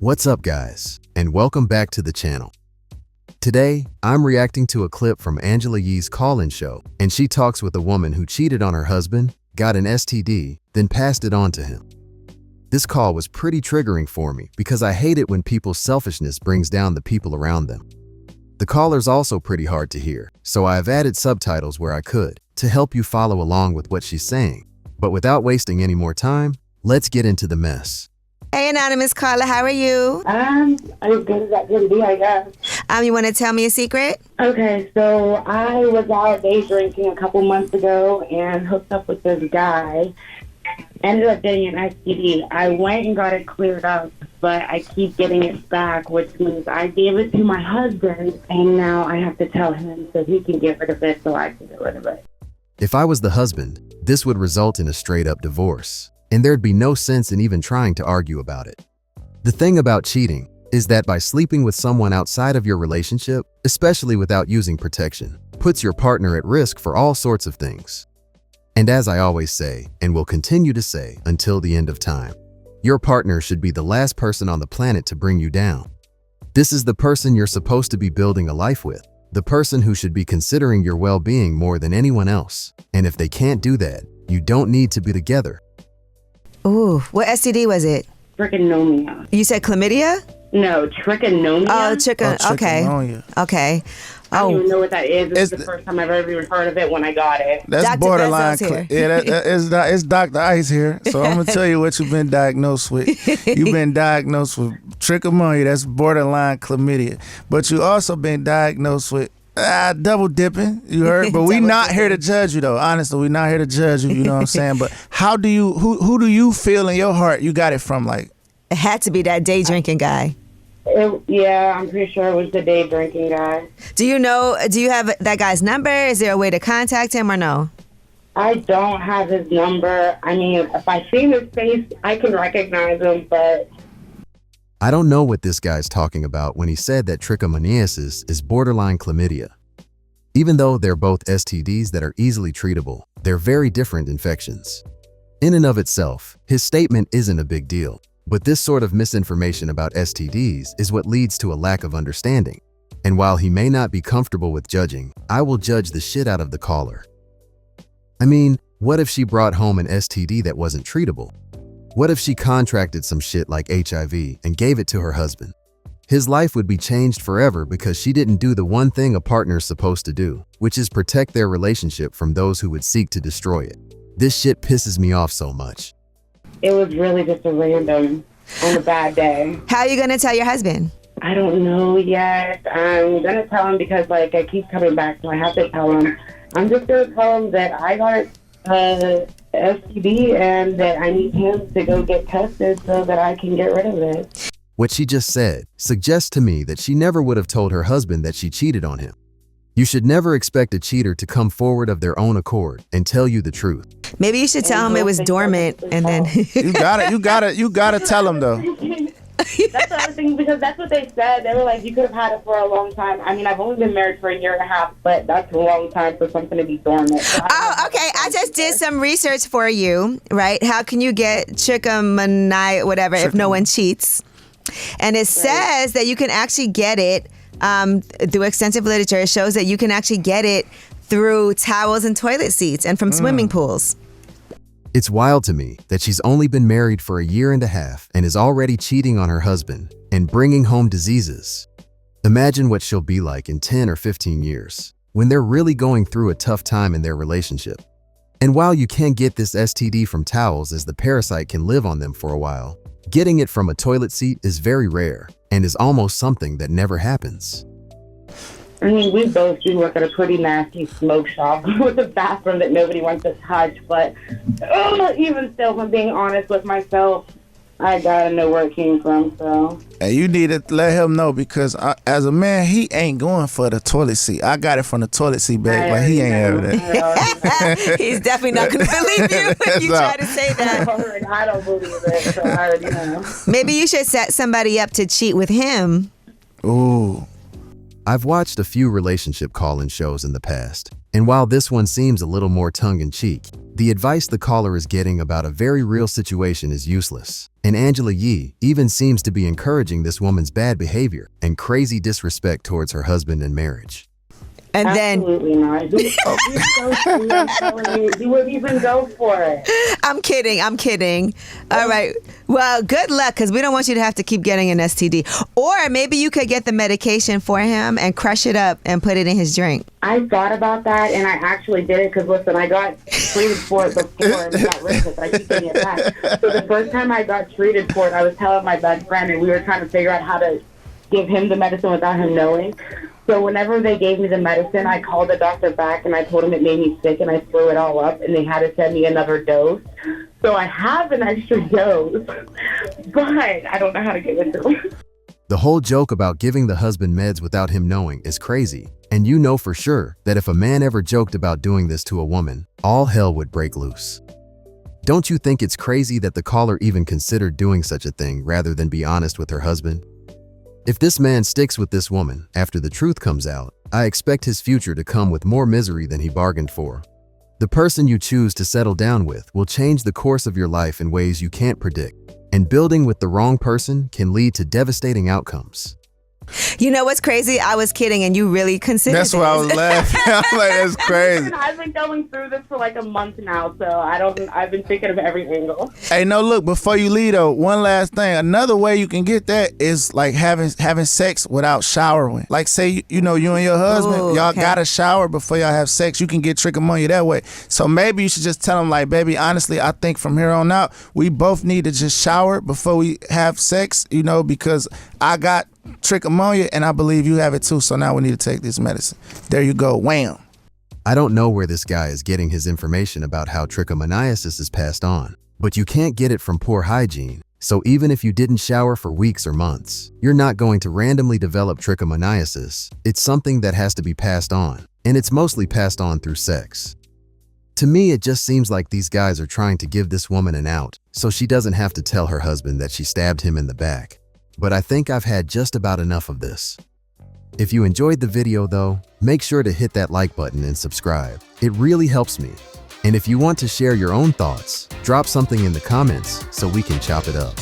What's up, guys, and welcome back to the channel. Today, I'm reacting to a clip from Angela Yee's call-in show, and she talks with a woman who cheated on her husband, got an STD, then passed it on to him. This call was pretty triggering for me because I hate it when people's selfishness brings down the people around them. The caller's also pretty hard to hear, so I've added subtitles where I could to help you follow along with what she's saying. But without wasting any more time, let's get into the mess. Hey, Anonymous Carla, how are you? I'm as good as I can be, I guess. You want to tell me a secret? Okay, so I was out day drinking a couple months ago and hooked up with this guy. Ended up getting an STD. I went and got it cleared up, but I keep getting it back, which means I gave it to my husband, and now I have to tell him so he can get rid of it so I can get rid of it. If I was the husband, this would result in a straight-up divorce, and there'd be no sense in even trying to argue about it. The thing about cheating is that by sleeping with someone outside of your relationship, especially without using protection, puts your partner at risk for all sorts of things. And as I always say, and will continue to say until the end of time, your partner should be the last person on the planet to bring you down. This is the person you're supposed to be building a life with, the person who should be considering your well-being more than anyone else. And if they can't do that, you don't need to be together. Ooh, what STD was it? Trichomania. You said chlamydia? No, trichomania. Oh, okay. Trichomania. Okay. I don't Oh, even know what that is. This is the first time I've ever even heard of it when I got it. That's Dr. borderline. Bezos here. It's Dr. Ice here. So I'm gonna tell you what you've been diagnosed with. You've been diagnosed with trichomania. That's borderline chlamydia. But you also been diagnosed with double dipping. You heard? But we not here to judge you though. Honestly, we not here to judge you. You know what I'm saying? But how do you? Who do you feel in your heart you got it from? Like, it had to be that day drinking guy. Yeah, I'm pretty sure it was the day drinking guy. Do you have that guy's number? Is there a way to contact him or no? I don't have his number. I mean, if I see his face, I can recognize him, but I don't know what this guy's talking about when he said that trichomoniasis is borderline chlamydia. Even though they're both STDs that are easily treatable, they're very different infections. In and of itself, his statement isn't a big deal. But this sort of misinformation about STDs is what leads to a lack of understanding. And while he may not be comfortable with judging, I will judge the shit out of the caller. I mean, what if she brought home an STD that wasn't treatable? What if she contracted some shit like HIV and gave it to her husband? His life would be changed forever because she didn't do the one thing a partner's supposed to do, which is protect their relationship from those who would seek to destroy it. This shit pisses me off so much. it was really just a random on a bad day. How are you going to tell your husband? I don't know yet. I'm going to tell him because, like, I keep coming back, so I have to tell him. I'm just going to tell him that I got STD and that I need him to go get tested so that I can get rid of it. What she just said suggests to me that she never would have told her husband that she cheated on him. You should never expect a cheater to come forward of their own accord and tell you the truth. Maybe you should tell him it was dormant and then... You gotta tell him though. That's the other thing, because that's what they said. They were like, you could have had it for a long time. I mean, I've only been married for a year and a half, but that's a long time for something to be dormant. So okay. I just did some research for you, right? How can you get trichomoniasis, whatever, if no one cheats? And it says that you can actually get it through extensive literature. It shows that you can actually get it through towels and toilet seats and from swimming pools. It's wild to me that she's only been married for a year and a half and is already cheating on her husband and bringing home diseases. Imagine what she'll be like in 10 or 15 years when they're really going through a tough time in their relationship. And while you can get this STD from towels, as the parasite can live on them for a while, getting it from a toilet seat is very rare and is almost something that never happens. I mean, we both do work at a pretty nasty smoke shop with a bathroom that nobody wants to touch, but even still, if I'm being honest with myself, I gotta know where it came from, so. And you need to let him know, because as a man, he ain't going for the toilet seat. I got it from the toilet seat bag, but he ain't having that. He's definitely not going to believe you if you try to say that. I don't believe it, so I already know. Maybe you should set somebody up to cheat with him. Ooh. I've watched a few relationship call-in shows in the past, and while this one seems a little more tongue-in-cheek, the advice the caller is getting about a very real situation is useless. And Angela Yee even seems to be encouraging this woman's bad behavior and crazy disrespect towards her husband and marriage. And Absolutely not. He's so sweet, I'm telling you. He wouldn't even go for it. I'm kidding. All right. Well, good luck, because we don't want you to have to keep getting an STD. Or maybe you could get the medication for him and crush it up and put it in his drink. I thought about that, and I actually did it because, listen, I got treated for it before and got rid of it. I keep getting it back. So the first time I got treated for it, I was telling my best friend, and we were trying to figure out how to give him the medicine without him knowing. So whenever they gave me the medicine, I called the doctor back, and I told him it made me sick, and I threw it all up, and they had to send me another dose. So I have an extra dose, but I don't know how to give it to him. The whole joke about giving the husband meds without him knowing is crazy, and you know for sure that if a man ever joked about doing this to a woman, all hell would break loose. Don't you think it's crazy that the caller even considered doing such a thing rather than be honest with her husband? If this man sticks with this woman after the truth comes out, I expect his future to come with more misery than he bargained for. The person you choose to settle down with will change the course of your life in ways you can't predict, and building with the wrong person can lead to devastating outcomes. You know what's crazy? I was kidding, and you really considered That's why I was laughing. I'm like, that's crazy. I've been going through this for like a month now, so I've been thinking of every angle. Hey, no, look, before you leave though, one last thing. Another way you can get that is like having sex without showering. Like say, you know, you and your husband, Ooh, y'all okay. gotta shower before y'all have sex. You can get trichomania that way. So maybe you should just tell him like, baby, honestly, I think from here on out, we both need to just shower before we have sex, you know, because I got trichomania and I believe you have it too. So now we need to take this medicine. There you go. Wham. I don't know where this guy is getting his information about how trichomoniasis is passed on, but you can't get it from poor hygiene. So even if you didn't shower for weeks or months, you're not going to randomly develop trichomoniasis. It's something that has to be passed on, and it's mostly passed on through sex. To me, it just seems like these guys are trying to give this woman an out so she doesn't have to tell her husband that she stabbed him in the back. But I think I've had just about enough of this. If you enjoyed the video though, make sure to hit that like button and subscribe. It really helps me. And if you want to share your own thoughts, drop something in the comments so we can chop it up.